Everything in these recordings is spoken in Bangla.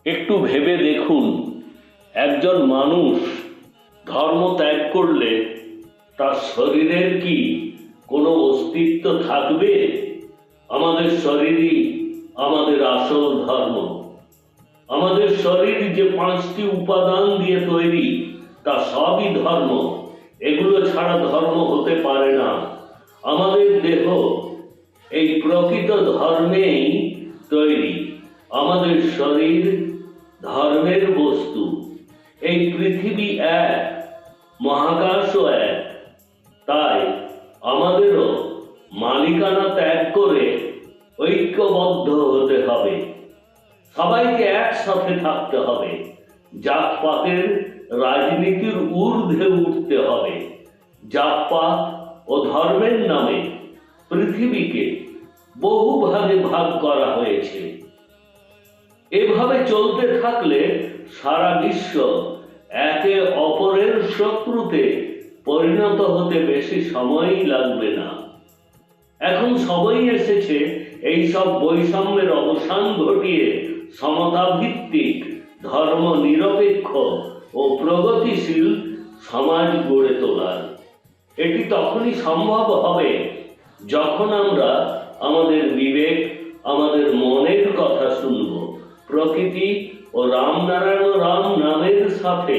একটু ভেবে দেখুন, একজন মানুষ ধর্ম ত্যাগ করলে তার শরীরের কি কোনো অস্তিত্ব থাকবে? আমাদের শরীরই আমাদের আসল ধর্ম। আমাদের শরীর যে 5টি উপাদান দিয়ে তৈরি, তা সবই ধর্ম। এগুলো ছাড়া ধর্ম হতে পারে না। আমাদের দেহ এই প্রকৃত ধর্মেই তৈরি। আমাদের শরীর ধর্মের বস্তু। এই পৃথিবী এক, মহাকাশও এক। তাই আমাদেরও মালিকানা ত্যাগ করে ঐক্যবদ্ধ হতে হবে। সবাইকে একসাথে থাকতে হবে। জাতপাতের রাজনীতির ঊর্ধ্বে উঠতে হবে। জাতপাত ও ধর্মের নামে পৃথিবীকে বহু ভাগে ভাগ করা হয়েছে। এভাবে চলতে থাকলে সারা বিশ্ব একে অপরের শত্রুতে পরিণত হতে বেশি সময়ই লাগবে না। এখন সময় এসেছে এই সব বৈষম্যের অবসান ঘটিয়ে সমতাভিত্তিক, ধর্ম নিরপেক্ষ ও প্রগতিশীল সমাজ গড়ে তোলার। এটি তখনই সম্ভব হবে যখন আমরা আমাদের বিবেক, আমাদের মনের কথা শুনব, প্রকৃতি ও রামনারায়ণ রাম নামের সাথে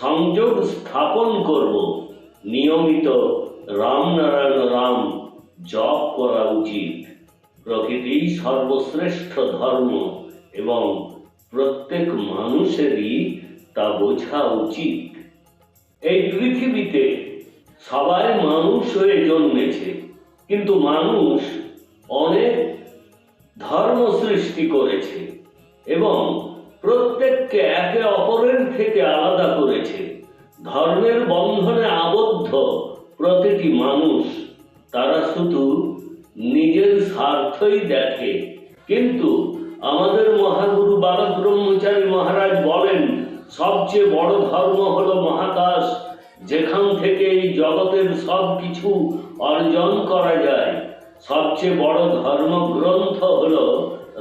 সংযোগ স্থাপন করব। নিয়মিত রামনারায়ণ রাম জপ করা উচিত। প্রকৃতি সর্বশ্রেষ্ঠ ধর্ম এবং প্রত্যেক মানুষেরই তা বোঝা উচিত। এই পৃথিবীতে সবাই মানুষ হয়ে জন্মেছে, কিন্তু মানুষ অনেক ধর্ম সৃষ্টি করেছে এবং প্রত্যেককে একে অপরের থেকে আলাদা করেছে। ধর্মের বন্ধনে আবদ্ধ প্রতিটি মানুষ তারা শুধু নিজের স্বার্থই দেখে। কিন্তু আমাদের মহাগুরু বালক ব্রহ্মচারী মহারাজ বলেন, সবচেয়ে বড় ধর্ম হলো মহাকাশ, যেখান থেকে এই জগতের সব কিছু অর্জন করা যায়। সবচেয়ে বড় ধর্মগ্রন্থ হলো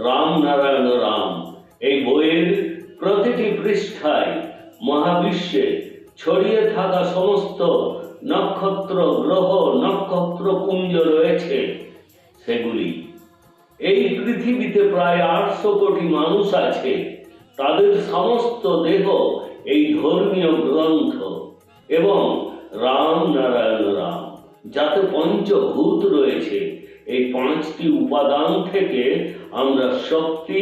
রামনারায়ণ রাম। এই বইয়ের প্রতিটি পৃষ্ঠায় মহাবিশ্বে ছড়িয়ে থাকা সমস্ত নক্ষত্র, গ্রহ, নক্ষত্রপুঞ্জ রয়েছে। সেগুলি এই পৃথিবীতে প্রায় 800 কোটি মানুষ আছে। তাদের সমস্ত দেহ এই ধর্মীয় গ্রন্থ এবং রামনারায়ণ রাম। যাতে পঞ্চভূত রয়েছে, এই 5টি উপাদান থেকে আমরা শক্তি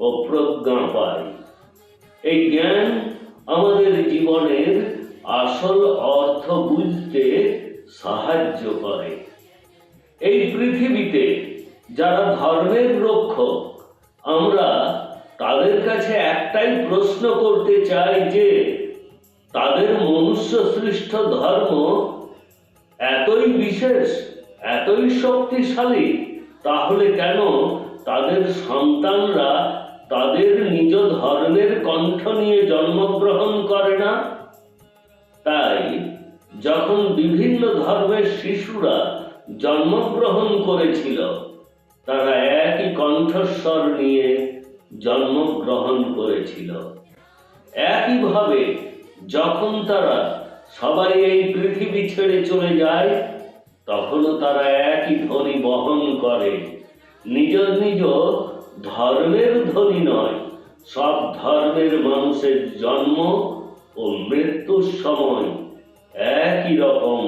ও প্রজ্ঞা পাই। এই জ্ঞান আমাদের জীবনের আসল অর্থ বুঝতে সাহায্য করে। এই পৃথিবীতে যারা ধর্মের রক্ষক, আমরা তাদের কাছে একটাই প্রশ্ন করতে চাই যে তাদের মনুষ্য সৃষ্ট ধর্ম এতই বিশেষ, এতই শক্তিশালী, তাহলে কেন তাদের সন্তানরা তাদের নিজ ধর্মের কণ্ঠ নিয়ে জন্মগ্রহণ করে না? তাই যখন বিভিন্ন ধর্মের শিশুরা জন্মগ্রহণ করেছিল, তারা একই কণ্ঠস্বর নিয়ে জন্মগ্রহণ করেছিল। একইভাবে যখন তারা সবাই এই পৃথিবী ছেড়ে চলে যায়, তখনও তারা একই ধ্বনি বহন করে। নিজ নিজ ধর্মের ধ্বনি নয়, সব ধর্মের মানুষের জন্ম ও মৃত্যুর সময় একই রকম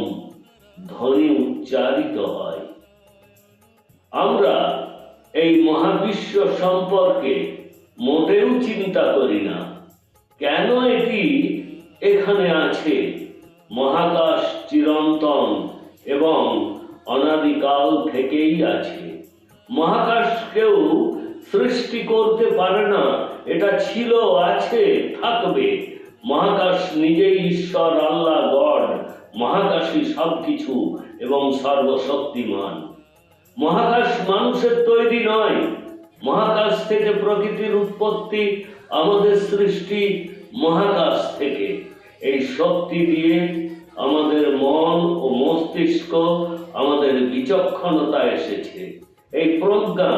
ধ্বনি উচ্চারিত হয়। আমরা এই মহাবিশ্ব সম্পর্কে মোটেও চিন্তা করি না। কেন এটি এখানে আছে? মহাকাশ চিরন্তন এবং অনাদিকাল থেকেই আছে। মহাকাশ কেউ সৃষ্টি করতে পারে না, এটা ছিল, আছে, থাকবে। মহাকাশ নিজেই ঈশ্বর, আল্লাহ, গড। মহাকাশই সবকিছু এবং সর্বশক্তিমান। মহাকাশ মানুষের তৈরি নয়। মহাকাশ থেকে প্রকৃতির উৎপত্তি, আমাদের সৃষ্টি মহাকাশ থেকে। এই শক্তি দিয়ে আমাদের মন ও মস্তিষ্ক, আমাদের বিচক্ষণতা এসেছে। এই প্রজ্ঞা,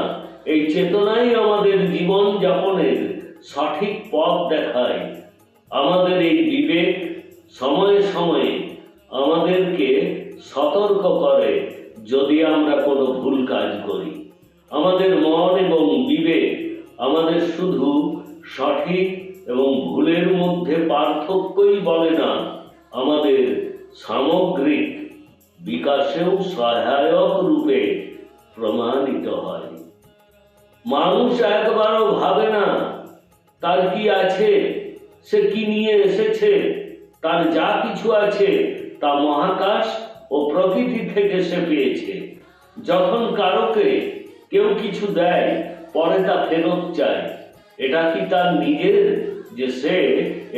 এই চেতনাই আমাদের জীবন যাপনের সঠিক পথ দেখায়। আমাদের এই বিবেক সময়ে সময়ে আমাদেরকে সতর্ক করে যদি আমরা কোনো ভুল কাজ করি। আমাদের মন এবং বিবেক আমাদের শুধু সঠিক এবং ভুলের মধ্যে পার্থক্যই বলে না, আমাদের সামগ্রিক বিকাশেও সহায়ক রূপে প্রমাণিত হয়। মানুষ একবারও ভাবে না তার কি আছে, সে কি নিয়ে এসেছে। তার যা কিছু আছে তা মহাকাশ ও প্রকৃতি থেকে সে পেয়েছে। যখন কারোকে কেউ কিছু দেয় পরে তা ফেরত চায়, এটা কি তার নিজের যে সে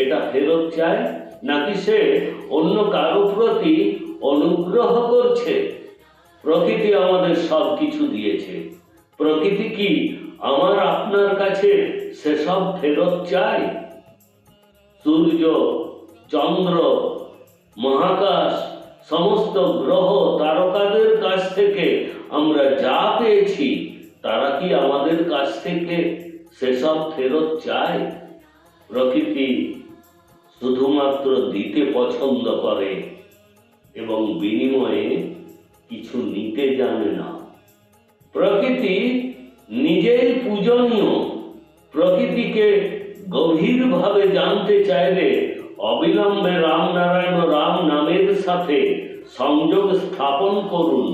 এটা ফেরত চায়, নাকি সে অন্য কারো প্রতি অনুগ্রহ করছে? প্রকৃতি আমাদের সব কিছু দিয়েছে। প্রকৃতি কি আমার আপনার কাছে সেসব ফেরত চায়? সূর্য, চন্দ্র, মহাকাশ, সমস্ত গ্রহ তারকাদের কাছ থেকে আমরা যা পেয়েছি তারা কি আমাদের কাছ থেকে সেসব ফেরত চায়? প্রকৃতি শুধুমাত্র দিতে পছন্দ করে এবং বিনিময়ে কিছু নিতে জানে না। প্রকৃতি নিজেই পূজনীয়। প্রকৃতিকে গভীরভাবে জানতে চাইলে অবিলম্বে রামনারায়ণ রাম নামের সাথে সংযোগ স্থাপন করুন।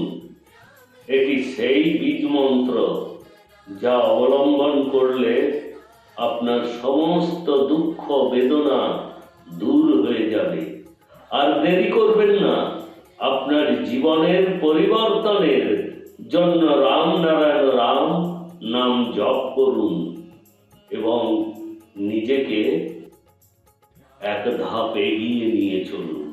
এটি সেই বীজ মন্ত্র যা অবলম্বন করলে আপনার সমস্ত দুঃখ বেদনা দূর হয়ে যাবে। আর দেরি করবেন না, আপনার জীবনের পরিবর্তনের জন্য রামনারায়ণ রাম নাম জপ করুন এবং নিজেকে এক ধাপ এগিয়ে নিয়ে চলুন।